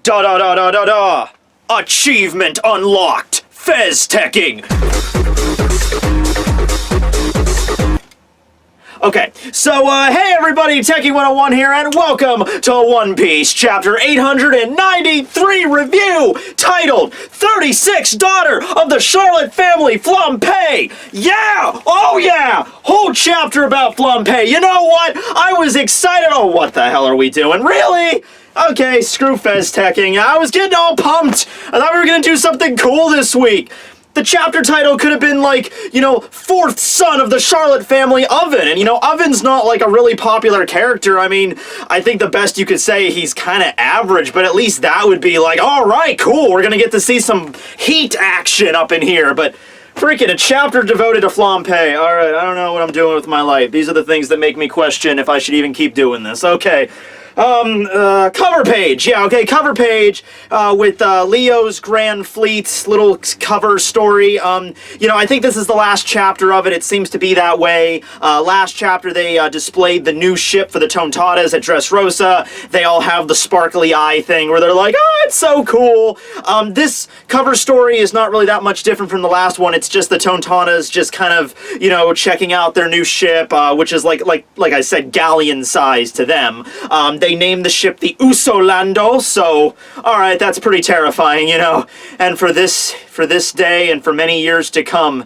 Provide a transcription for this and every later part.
Da da da da da da! Achievement unlocked! Fez Tekking! Okay, so, hey everybody, Tekking101 here, and welcome to One Piece Chapter 893 review, titled 36th Daughter of the Charlotte Family, Flampe! Yeah! Oh yeah! Whole chapter about Flampe. You know what? I was excited. Oh, what the hell are we doing? Really? Okay, screw Fez Tekking. I was getting all pumped. I thought we were gonna do something cool this week. The chapter title could have been like, you know, fourth son of the Charlotte family, Oven. And, you know, Oven's not like a really popular character. I mean, I think the best you could say he's kind of average, but at least that would be like, all right, cool, we're gonna get to see some heat action up in here. But freaking a chapter devoted to Flampe. All right, I don't know what I'm doing with my life. These are the things that make me question if I should even keep doing this. Okay. Cover page. Yeah, okay, cover page, with, Leo's Grand Fleet's little cover story. You know, I think this is the last chapter of it. It seems to be that way. Last chapter, they, displayed the new ship for the Tontadas at Dressrosa. They all have the sparkly eye thing where they're like, oh, it's so cool. This cover story is not really that much different from the last one. It's just the Tontadas just kind of, you know, checking out their new ship, which is like I said, galleon size to them. They named the ship the Usolando, so, alright, that's pretty terrifying, you know. And for this day and for many years to come,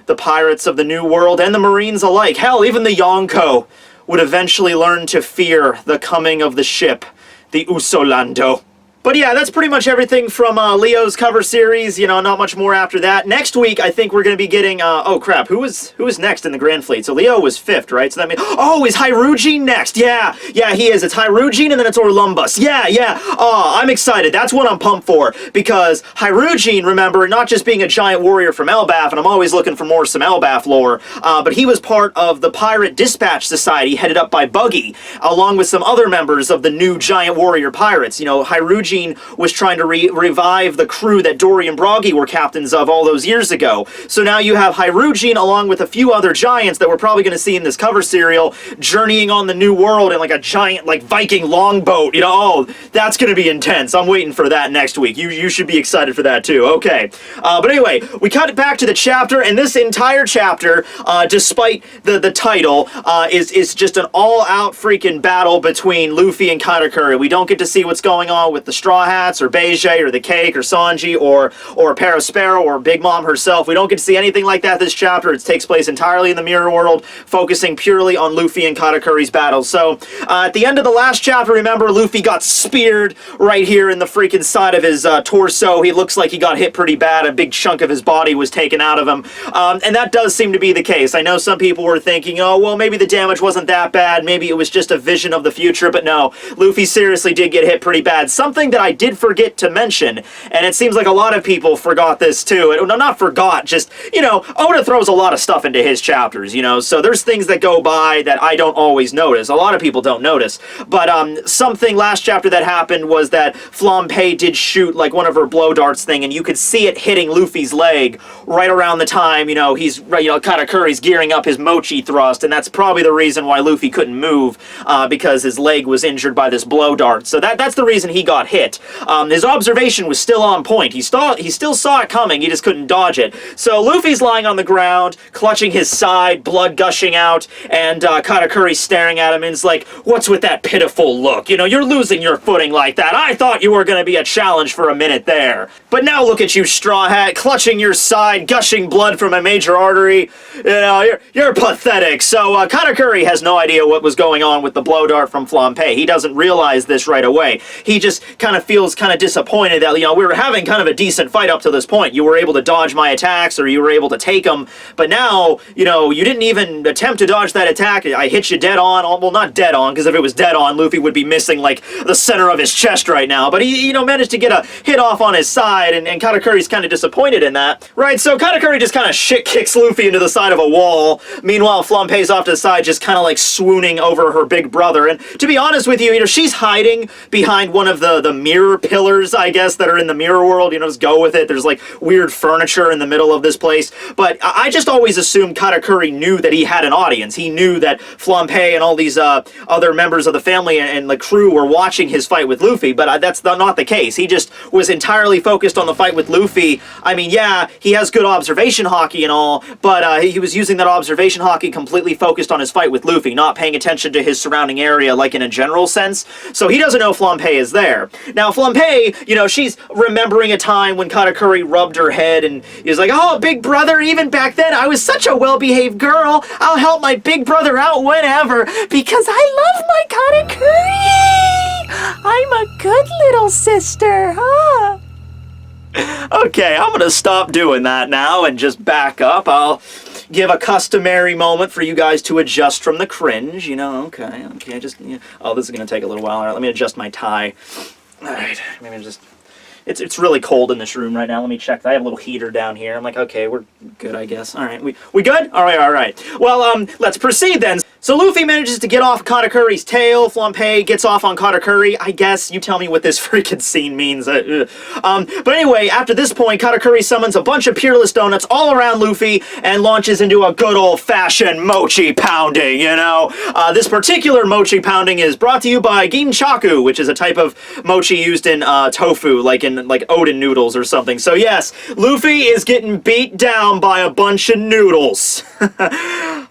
the pirates of the New World and the Marines alike, hell, even the Yonko, would eventually learn to fear the coming of the ship, the Usolando. But yeah, that's pretty much everything from Leo's cover series. You know, not much more after that. Next week, I think we're going to be getting, oh crap, who was next in the Grand Fleet? So Leo was 5th, right? So that means, oh, is Hyrujin next? Yeah, he is. It's Hyrujin and then it's Orlumbus. Yeah. Oh, I'm excited. That's what I'm pumped for. Because Hyrujin, remember, not just being a giant warrior from Elbaf, and I'm always looking for some Elbaf lore, but he was part of the Pirate Dispatch Society headed up by Buggy, along with some other members of the new giant warrior pirates. You know, Hyrujin was trying to revive the crew that Dory and Broggy were captains of all those years ago. So now you have Hyrujin along with a few other giants that we're probably going to see in this cover serial journeying on the New World in like a giant like Viking longboat. You know, oh, that's going to be intense. I'm waiting for that next week. You should be excited for that too. Okay. But anyway, we cut it back to the chapter, and this entire chapter, despite the title, is just an all-out freaking battle between Luffy and Katakuri. We don't get to see what's going on with the Straw Hats, or Beige, or the Cake, or Sanji, or Parasparrow, or Big Mom herself. We don't get to see anything like that this chapter. It takes place entirely in the Mirror World, focusing purely on Luffy and Katakuri's battle. So, at the end of the last chapter, remember, Luffy got speared right here in the freaking side of his torso. He looks like he got hit pretty bad. A big chunk of his body was taken out of him. And that does seem to be the case. I know some people were thinking, oh, well, maybe the damage wasn't that bad. Maybe it was just a vision of the future. But no, Luffy seriously did get hit pretty bad. Something that I did forget to mention, and it seems like a lot of people forgot this too. No, not forgot, just, you know, Oda throws a lot of stuff into his chapters, you know, so there's things that go by that I don't always notice. A lot of people don't notice. But something last chapter that happened was that Flampe did shoot like one of her blow darts thing, and you could see it hitting Luffy's leg right around the time, you know, Katakuri's gearing up his mochi thrust, and that's probably the reason why Luffy couldn't move, because his leg was injured by this blow dart. So that's the reason he got hit. His observation was still on point. He still saw it coming, he just couldn't dodge it. So Luffy's lying on the ground, clutching his side, blood gushing out, and Katakuri staring at him and is like, what's with that pitiful look? You know, you're losing your footing like that. I thought you were going to be a challenge for a minute there. But now look at you, Straw Hat, clutching your side, gushing blood from a major artery. You know, you're pathetic. So Katakuri has no idea what was going on with the blow dart from Flampe. He doesn't realize this right away. He just kind of feels kind of disappointed that, you know, we were having kind of a decent fight up to this point. You were able to dodge my attacks, or you were able to take them, but now, you know, you didn't even attempt to dodge that attack. I hit you dead on. Well, not dead on, because if it was dead on, Luffy would be missing, like, the center of his chest right now, but he, you know, managed to get a hit off on his side, and Katakuri's kind of disappointed in that. Right, so Katakuri just kind of shit-kicks Luffy into the side of a wall. Meanwhile, Flampe's off to the side, just kind of, like, swooning over her big brother, and to be honest with you, you know, she's hiding behind one of the mirror pillars, I guess, that are in the mirror world. You know, just go with it. There's like weird furniture in the middle of this place. But I just always assumed Katakuri knew that he had an audience. He knew that Flampe and all these other members of the family and the crew were watching his fight with Luffy, but that's not the case. He just was entirely focused on the fight with Luffy. I mean, yeah, he has good observation hockey and all, but he was using that observation hockey completely focused on his fight with Luffy, not paying attention to his surrounding area, like in a general sense. So he doesn't know Flampe is there. Now, Flampe, you know, she's remembering a time when Katakuri rubbed her head, and he was like, oh, big brother, even back then, I was such a well-behaved girl. I'll help my big brother out whenever, because I love my Katakuri. I'm a good little sister, huh? Okay, I'm gonna stop doing that now and just back up. I'll give a customary moment for you guys to adjust from the cringe, you know, okay, just, you know, oh, this is gonna take a little while. All right, let me adjust my tie. All right, maybe just, it's really cold in this room right now. Let me check. I have a little heater down here. I'm like, okay, we're good, I guess. All right, we good? All right. Well, let's proceed then. So Luffy manages to get off Katakuri's tail. Flampe gets off on Katakuri. I guess you tell me what this freaking scene means. But anyway, after this point, Katakuri summons a bunch of Peerless Donuts all around Luffy and launches into a good old-fashioned mochi pounding, you know? This particular mochi pounding is brought to you by ginchaku, which is a type of mochi used in tofu, like in Odin noodles or something. So yes, Luffy is getting beat down by a bunch of noodles.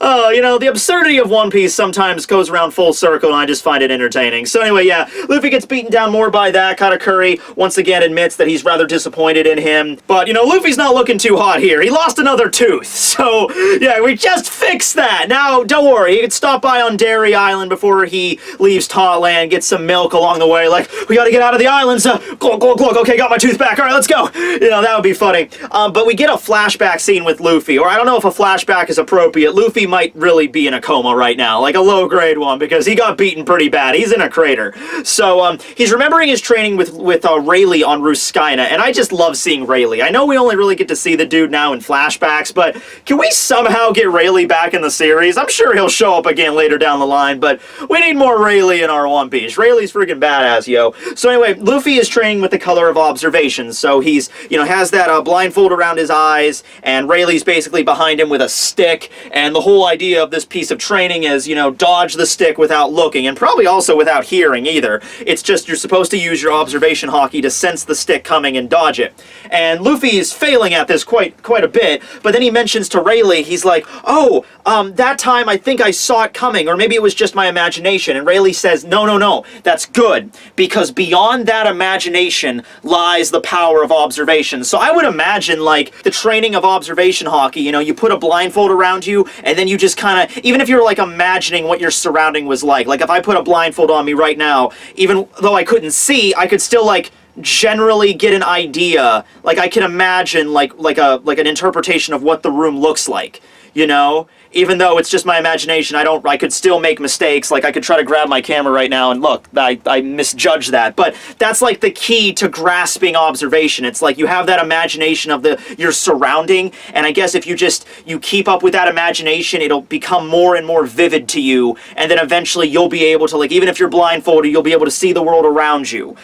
Oh, you know, the absurdity of One Piece sometimes goes around full circle, and I just find it entertaining. So anyway, yeah, Luffy gets beaten down more by that. Katakuri once again admits that he's rather disappointed in him. But, you know, Luffy's not looking too hot here. He lost another tooth. So, yeah, we just fixed that. Now, don't worry. He can stop by on Dairy Island before he leaves Totland, get some milk along the way. Like, we gotta get out of the islands. Glug, glug, glug. Okay, got my tooth back. All right, let's go. You know, that would be funny. But we get a flashback scene with Luffy, or I don't know if a flashback is appropriate. Luffy might really be in a coma right now, like a low-grade one, because he got beaten pretty bad. He's in a crater. So, he's remembering his training with Rayleigh on Ruskina, and I just love seeing Rayleigh. I know we only really get to see the dude now in flashbacks, but can we somehow get Rayleigh back in the series? I'm sure he'll show up again later down the line, but we need more Rayleigh in our One Piece. Rayleigh's freaking badass, yo. So anyway, Luffy is training with the color of observation, so he's, you know, has that blindfold around his eyes, and Rayleigh's basically behind him with a stick, and the whole idea of this piece of training is, you know, dodge the stick without looking, and probably also without hearing either. It's just you're supposed to use your observation hockey to sense the stick coming and dodge it. And Luffy is failing at this quite a bit, but then he mentions to Rayleigh, he's like, oh, that time I think I saw it coming, or maybe it was just my imagination. And Rayleigh says, no, that's good, because beyond that imagination lies the power of observation. So I would imagine, like, the training of observation hockey, you know, you put a blindfold around you, and then you just kind of, even if you're, like, imagining what your surrounding was like if I put a blindfold on me right now, even though I couldn't see, I could still, like, generally get an idea, like I can imagine like an interpretation of what the room looks like, you know? Even though it's just my imagination, I could still make mistakes. Like, I could try to grab my camera right now and look, I misjudged that. But that's like the key to grasping observation. It's like you have that imagination of your surrounding, and I guess if you keep up with that imagination, it'll become more and more vivid to you, and then eventually you'll be able to, like, even if you're blindfolded, you'll be able to see the world around you,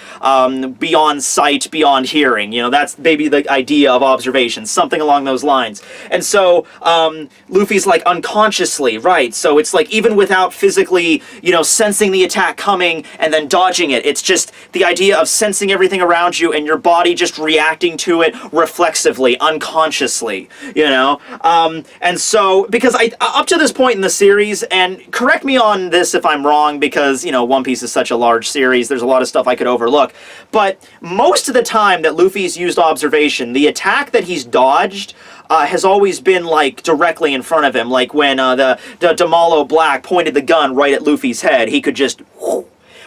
beyond sight, beyond hearing. You know, that's maybe the idea of observation, something along those lines. And so, Luffy's like, unconsciously, right? So it's like, even without physically, you know, sensing the attack coming and then dodging it, it's just the idea of sensing everything around you and your body just reacting to it reflexively, unconsciously, you know? And so, because up to this point in the series, and correct me on this if I'm wrong, because, you know, One Piece is such a large series, there's a lot of stuff I could overlook, but most of the time that Luffy's used observation, the attack that he's dodged has always been, like, directly in front of him. Like, when the Damalo Black pointed the gun right at Luffy's head, he could just...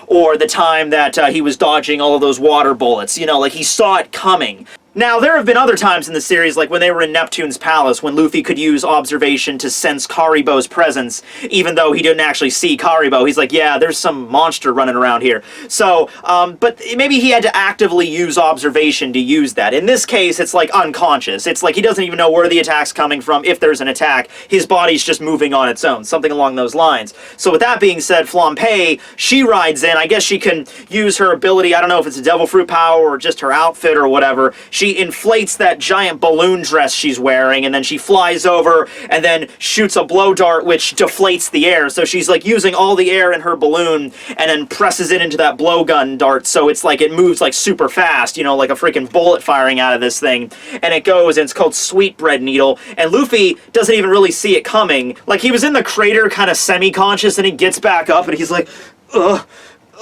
Or the time that he was dodging all of those water bullets. You know, like, he saw it coming. Now, there have been other times in the series, like when they were in Neptune's palace, when Luffy could use observation to sense Karibo's presence, even though he didn't actually see Karibo. He's like, yeah, there's some monster running around here. So, but maybe he had to actively use observation to use that. In this case, it's like unconscious. It's like he doesn't even know where the attack's coming from, if there's an attack. His body's just moving on its own, something along those lines. So with that being said, Flampe, she rides in. I guess she can use her ability, I don't know if it's a devil fruit power or just her outfit or whatever. She inflates that giant balloon dress she's wearing, and then she flies over and then shoots a blow dart which deflates the air. So she's like using all the air in her balloon and then presses it into that blowgun dart, so it's like it moves like super fast, you know, like a freaking bullet firing out of this thing. And it goes, and it's called Sweetbread Needle, and Luffy doesn't even really see it coming. Like, he was in the crater kind of semi-conscious, and he gets back up and he's like, ugh,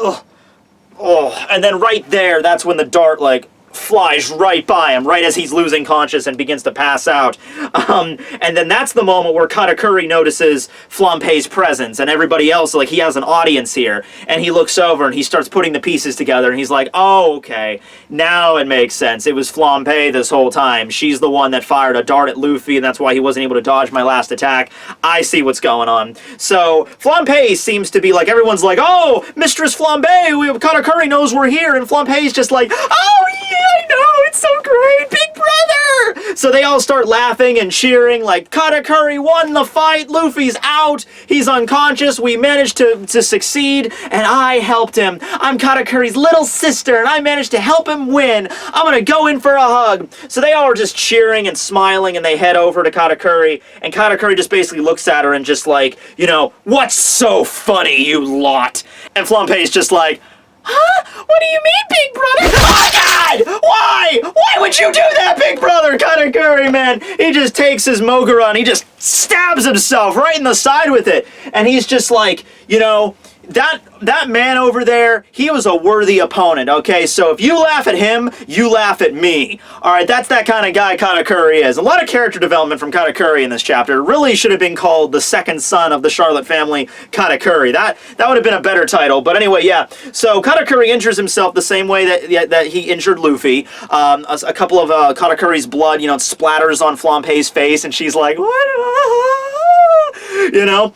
ugh. Oh, and then right there, that's when the dart, like, flies right by him, right as he's losing conscious and begins to pass out. And then that's the moment where Katakuri notices Flampe's presence, and everybody else, like, he has an audience here, and he looks over and he starts putting the pieces together, and he's like, oh, okay, now it makes sense. It was Flampe this whole time. She's the one that fired a dart at Luffy, and that's why he wasn't able to dodge my last attack. I see what's going on. So Flampe seems to be like, everyone's like, oh, Mistress Flampe, Katakuri knows we're here, and Flampe's just like, oh, yeah, I know, it's so great, big brother! So they all start laughing and cheering, like, Katakuri won the fight, Luffy's out, he's unconscious, we managed to succeed, and I helped him. I'm Katakuri's little sister, and I managed to help him win. I'm gonna go in for a hug. So they all are just cheering and smiling, and they head over to Katakuri, and Katakuri just basically looks at her and just like, you know, what's so funny, you lot? And Flampe's just like, huh? What do you mean, big brother? Oh, God! Why? Why would you do that, big brother? Katakuri, man. He just takes his Mogura and he just stabs himself right in the side with it. And he's just like, you know, that man over there, he was a worthy opponent, okay? So if you laugh at him, you laugh at me. Alright, that's that kind of guy Katakuri is. A lot of character development from Katakuri in this chapter. It really should have been called The Second Son of the Charlotte Family, Katakuri. That would have been a better title. But anyway, yeah. So Katakuri injures himself the same way that he injured Luffy. A couple of Katakuri's blood, you know, splatters on Flampe's face, and she's like, what? You know?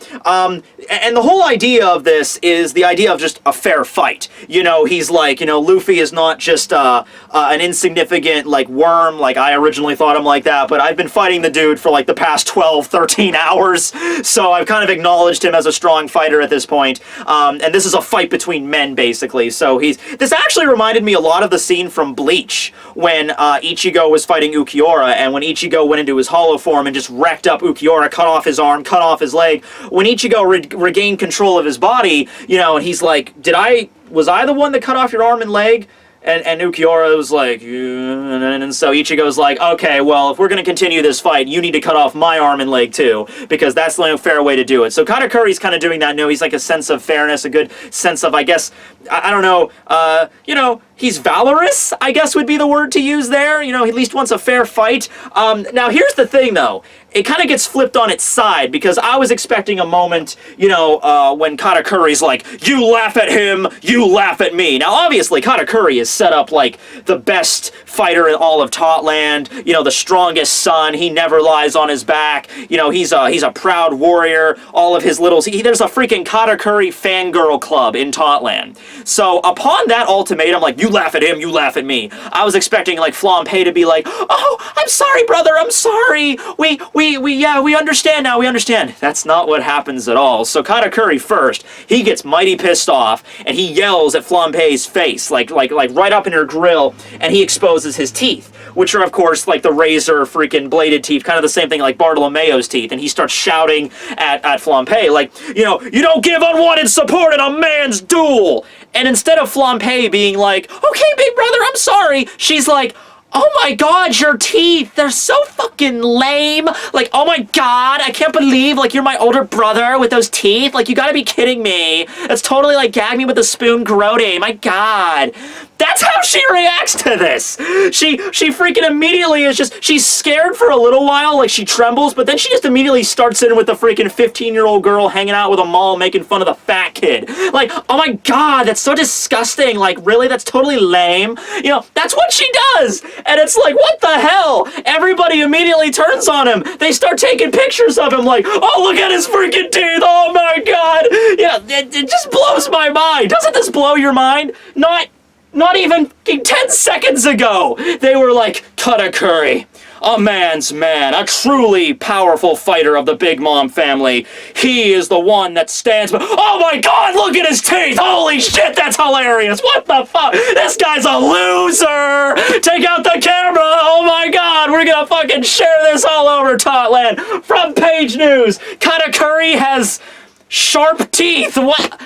And the whole idea of this is the idea of just a fair fight. You know, he's like, you know, Luffy is not just an insignificant, like, worm, like I originally thought him like that, but I've been fighting the dude for, like, the past 12, 13 hours, so I've kind of acknowledged him as a strong fighter at this point. And this is a fight between men, basically, so this actually reminded me a lot of the scene from Bleach, when Ichigo was fighting Ukiura, and when Ichigo went into his hollow form and just wrecked up Ukiura, cut off his arm, cut off his leg. When Ichigo regained control of his body, you know, and he's like, was I the one that cut off your arm and leg? And Ukiura was like, and so Ichigo's like, okay, well, if we're going to continue this fight, you need to cut off my arm and leg too, because that's the only fair way to do it. So Katakuri's kind of doing that. No, he's like a sense of fairness, a good sense of, I guess, I don't know, you know, he's valorous, I guess would be the word to use there. You know, he at least wants a fair fight. Now, here's the thing, though. It kind of gets flipped on its side, because I was expecting a moment, you know, when Katakuri's like, you laugh at him, you laugh at me. Now, obviously, Katakuri is set up like the best fighter in all of Totland, you know, the strongest son, he never lies on his back, you know, he's a proud warrior, all of his there's a freaking Katakuri fangirl club in Totland. So, upon that ultimatum, like, you laugh at him, you laugh at me, I was expecting, like, Flampe to be like, oh, I'm sorry, brother, I'm sorry, we understand now, we understand. That's not what happens at all. So Katakuri first, he gets mighty pissed off, and he yells at Flampe's face, like right up in her grill, and he exposes his teeth, which are, of course, like the razor freaking bladed teeth, kind of the same thing like Bartolomeo's teeth, and he starts shouting at Flampe, like, you know, you don't give unwanted support in a man's duel! And instead of Flampe being like, okay, big brother, I'm sorry, she's like, oh my god, your teeth, they're so fucking lame. Like, oh my god, I can't believe, like, you're my older brother with those teeth. Like, you gotta be kidding me. That's totally like gag me with a spoon grody. My god. That's how she reacts to this. She freaking immediately is just, she's scared for a little while, like she trembles, but then she just immediately starts in with the freaking 15-year-old girl hanging out with a mall making fun of the fat kid. Like, oh my god, that's so disgusting. Like, really? That's totally lame. You know, that's what she does. And it's like, what the hell? Everybody immediately turns on him. They start taking pictures of him like, oh, look at his freaking teeth. Oh my god. Yeah, it just blows my mind. Doesn't this blow your mind? Not even 10 seconds ago, they were like, Katakuri, a man's man, a truly powerful fighter of the Big Mom family. He is the one that stands by. Oh my god, look at his teeth! Holy shit, that's hilarious! What the fuck? This guy's a loser! Take out the camera! Oh my god, we're gonna fucking share this all over Totland! Front page news! Katakuri has sharp teeth! What?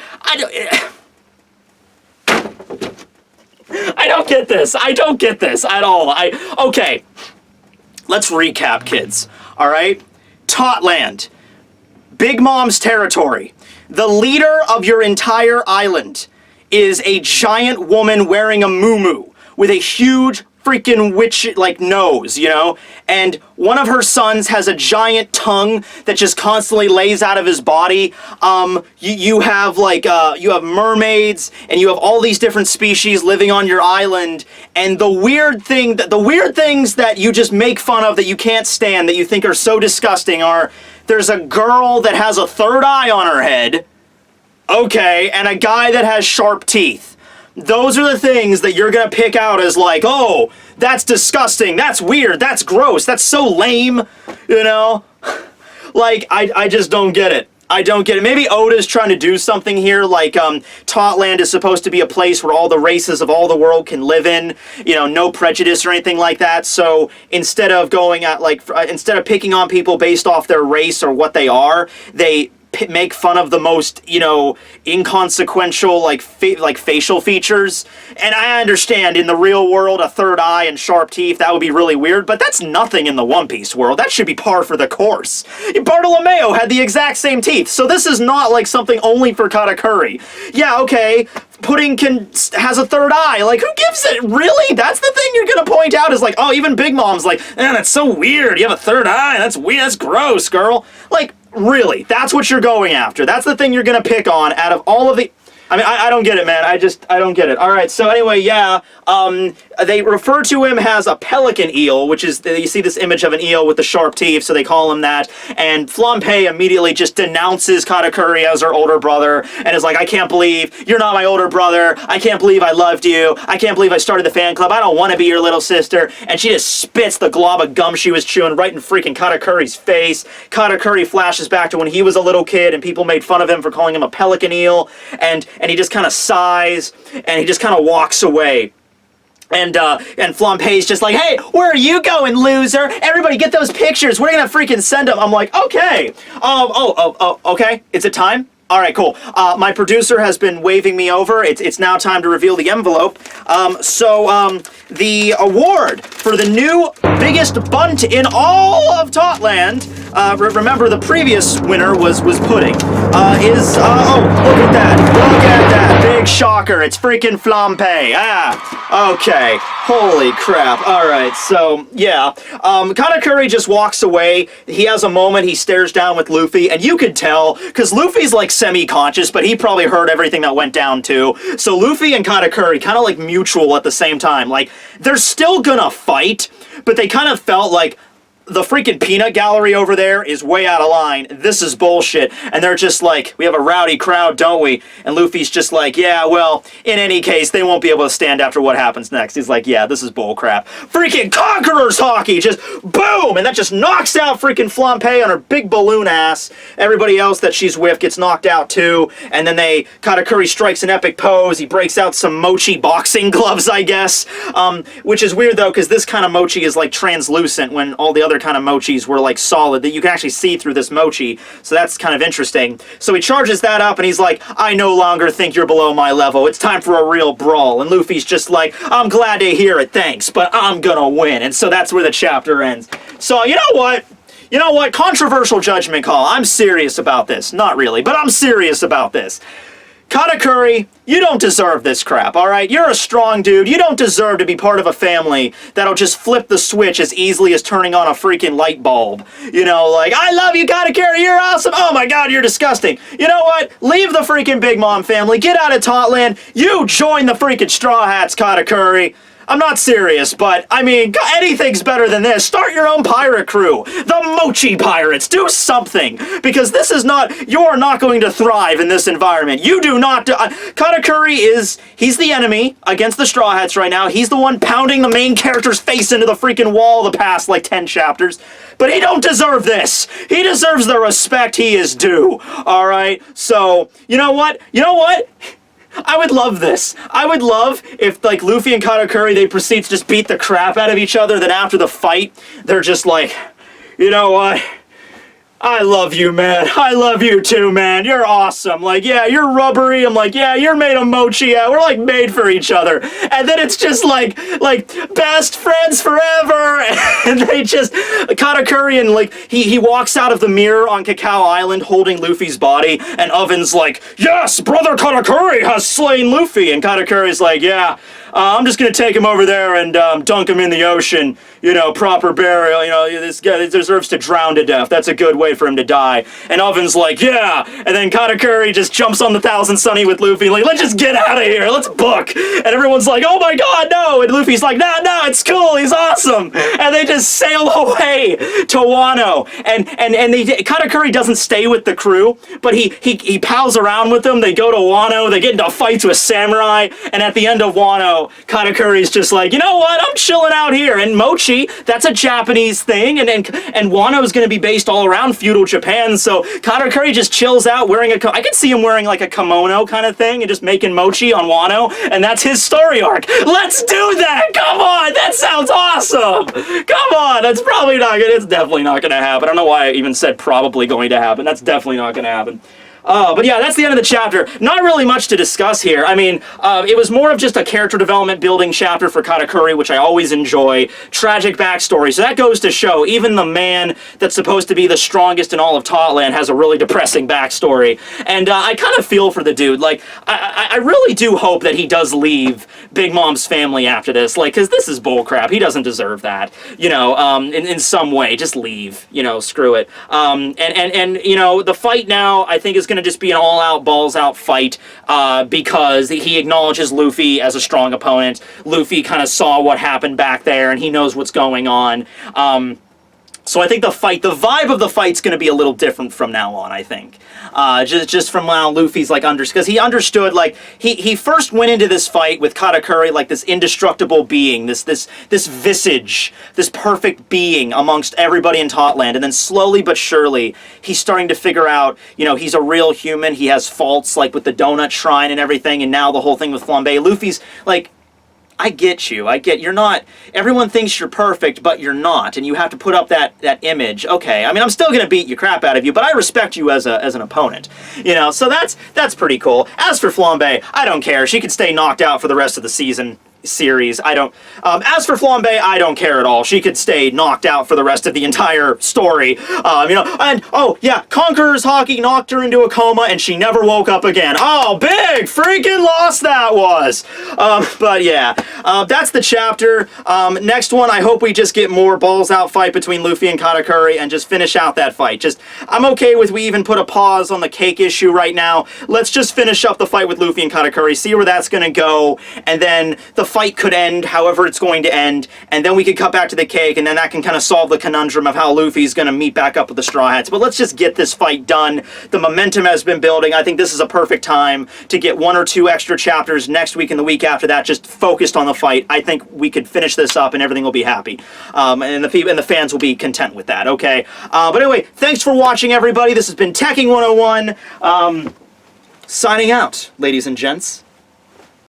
I don't get this. I don't get this at all. Okay. Let's recap, kids. All right? Totland. Big Mom's territory. The leader of your entire island is a giant woman wearing a muumuu with a huge freaking witch-like nose, you know? And one of her sons has a giant tongue that just constantly lays out of his body. You have mermaids, and you have all these different species living on your island. And the weird things that you just make fun of, that you can't stand, that you think are so disgusting, are there's a girl that has a third eye on her head, okay, and a guy that has sharp teeth. Those are the things that you're gonna pick out as like, oh, that's disgusting, that's weird, that's gross, that's so lame, you know? Like, I just don't get it. I don't get it. Maybe Oda's trying to do something here, like, Totland is supposed to be a place where all the races of all the world can live in, you know, no prejudice or anything like that, so instead of going at, like, instead of picking on people based off their race or what they are, they make fun of the most, you know, inconsequential, like facial features. And I understand in the real world, a third eye and sharp teeth, that would be really weird, but that's nothing in the One Piece world. That should be par for the course. Bartolomeo had the exact same teeth, so this is not like something only for Katakuri. Yeah, okay, Pudding has a third eye. Like, who gives it? Really? That's the thing you're gonna point out, is like, oh, even Big Mom's like, that's so weird. You have a third eye. That's weird. That's gross, girl. Like, really? That's what you're going after. That's the thing you're gonna pick on out of all of the... I mean, I don't get it, man. I don't get it. All right, so anyway, yeah, they refer to him as a pelican eel, which is, you see this image of an eel with the sharp teeth, so they call him that, and Flampe immediately just denounces Katakuri as her older brother, and is like, I can't believe you're not my older brother, I can't believe I loved you, I can't believe I started the fan club, I don't want to be your little sister, and she just spits the glob of gum she was chewing right in freaking Katakuri's face. Katakuri flashes back to when he was a little kid, and people made fun of him for calling him a pelican eel, and he just kind of sighs, and he just kind of walks away. And Flampe's just like, hey, where are you going, loser? Everybody get those pictures. We're gonna freaking send them. I'm like, okay. Okay. Is it time? All right, cool. My producer has been waving me over. It's now time to reveal the envelope. The award for the new biggest bunt in all of Totland, remember the previous winner was Pudding, is, oh, look at that. Look at that. Big shocker. It's freaking Flampe. Okay. Holy crap. All right, so, yeah. Katakuri just walks away. He has a moment. He stares down with Luffy, and you could tell, because Luffy's like semi-conscious, but he probably heard everything that went down too. So Luffy and Katakuri kind of like mutual at the same time. Like, they're still gonna fight, but they kind of felt like, the freaking peanut gallery over there is way out of line. This is bullshit. And they're just like, we have a rowdy crowd, don't we? And Luffy's just like, yeah, well, in any case, they won't be able to stand after what happens next. He's like, yeah, this is bullcrap. Freaking Conqueror's Hockey! Just boom! And that just knocks out freaking Flampe on her big balloon ass. Everybody else that she's with gets knocked out too. And then Katakuri strikes an epic pose. He breaks out some mochi boxing gloves, I guess. Which is weird though, because this kind of mochi is like translucent when all the other kind of mochis were like solid, that you can actually see through this mochi, so that's kind of interesting. So he charges that up and he's like, I no longer think you're below my level, it's time for a real brawl. And Luffy's just like, I'm glad to hear it, thanks, but I'm gonna win. And so that's where the chapter ends. So you know what? Controversial judgment call. I'm serious about this. Not really, but I'm serious about this. Katakuri, you don't deserve this crap, alright? You're a strong dude. You don't deserve to be part of a family that'll just flip the switch as easily as turning on a freaking light bulb. You know, like, I love you, Katakuri, you're awesome. Oh my god, you're disgusting. You know what? Leave the freaking Big Mom family. Get out of Totland. You join the freaking Straw Hats, Katakuri. I'm not serious, but, I mean, anything's better than this. Start your own pirate crew. The Mochi Pirates. Do something. Because this is not... You're not going to thrive in this environment. You do not... Katakuri is... He's the enemy against the Straw Hats right now. He's the one pounding the main character's face into the freaking wall the past, like, 10 chapters. But he don't deserve this. He deserves the respect he is due. Alright? So, you know what? You know what? I would love this. I would love if, like, Luffy and Katakuri, they proceed to just beat the crap out of each other, then after the fight, they're just like, you know what? I love you, man. I love you too, man. You're awesome. Like, yeah, you're rubbery. I'm like, yeah, you're made of mochi. Yeah, we're like made for each other. And then it's just like best friends forever. And they just, Katakuri and like, he walks out of the mirror on Cacao Island holding Luffy's body. And Oven's like, yes, brother Katakuri has slain Luffy. And Katakuri's like, yeah, I'm just gonna take him over there and dunk him in the ocean. You know, proper burial. You know, this guy deserves to drown to death. That's a good way for him to die. And Oven's like, yeah. And then Katakuri just jumps on the Thousand Sunny with Luffy, like, let's just get out of here. Let's book. And everyone's like, oh my god, no. And Luffy's like, no, it's cool. He's awesome. And they just sail away to Wano. And Katakuri doesn't stay with the crew, but he pals around with them. They go to Wano. They get into fights with samurai. And at the end of Wano, Katakuri's just like, you know what? I'm chilling out here. And Mochi, that's a Japanese thing, and Wano is going to be based all around feudal Japan, so Katakuri just chills out wearing I could see him wearing like a kimono kind of thing and just making mochi on Wano, and that's his story arc. Let's do that! Come on! That sounds awesome! Come on! That's probably not gonna, it's definitely not gonna happen. I don't know why I even said probably going to happen. That's definitely not gonna happen. But yeah, that's the end of the chapter. Not really much to discuss here. I mean, it was more of just a character development building chapter for Katakuri, which I always enjoy. Tragic backstory. So that goes to show, even the man that's supposed to be the strongest in all of Totland has a really depressing backstory. And I kind of feel for the dude. Like, I really do hope that he does leave Big Mom's family after this. Like, because this is bullcrap. He doesn't deserve that. You know, in some way. Just leave. You know, screw it. And you know, the fight now, I think, is going to just be an all-out, balls-out fight because he acknowledges Luffy as a strong opponent. Luffy kind of saw what happened back there, and he knows what's going on. So I think the vibe of the fight's going to be a little different from now on, I think. Just from now, Luffy's like, because he understood, like, he first went into this fight with Katakuri like this indestructible being, this visage, this perfect being amongst everybody in Totland, and then slowly but surely, he's starting to figure out, you know, he's a real human, he has faults, like with the donut shrine and everything, and now the whole thing with Flambe. Luffy's like, I get you. You're not, everyone thinks you're perfect, but you're not, and you have to put up that image. Okay, I mean, I'm still gonna beat your crap out of you, but I respect you as an opponent. You know, so that's pretty cool. As for Flambe, I don't care. She could stay knocked out for the rest of the series. I don't, as for Flambe, I don't care at all. She could stay knocked out for the rest of the entire story. You know, and, oh, yeah, Conqueror's Hockey knocked her into a coma, and she never woke up again. Oh, big freaking loss that was! But yeah, that's the chapter. Next one, I hope we just get more balls-out fight between Luffy and Katakuri, and just finish out that fight. I'm okay with we even put a pause on the cake issue right now. Let's just finish up the fight with Luffy and Katakuri, see where that's gonna go, and then the fight could end however it's going to end, and then we could cut back to the cake, and then that can kind of solve the conundrum of how Luffy's going to meet back up with the Straw Hats. But let's just get this fight done. The momentum has been building. I think this is a perfect time to get 1 or 2 extra chapters next week and the week after that just focused on the fight. I think we could finish this up and everything will be happy. And the fans will be content with that, okay? But anyway, thanks for watching, everybody. This has been Tekking101, signing out, ladies and gents.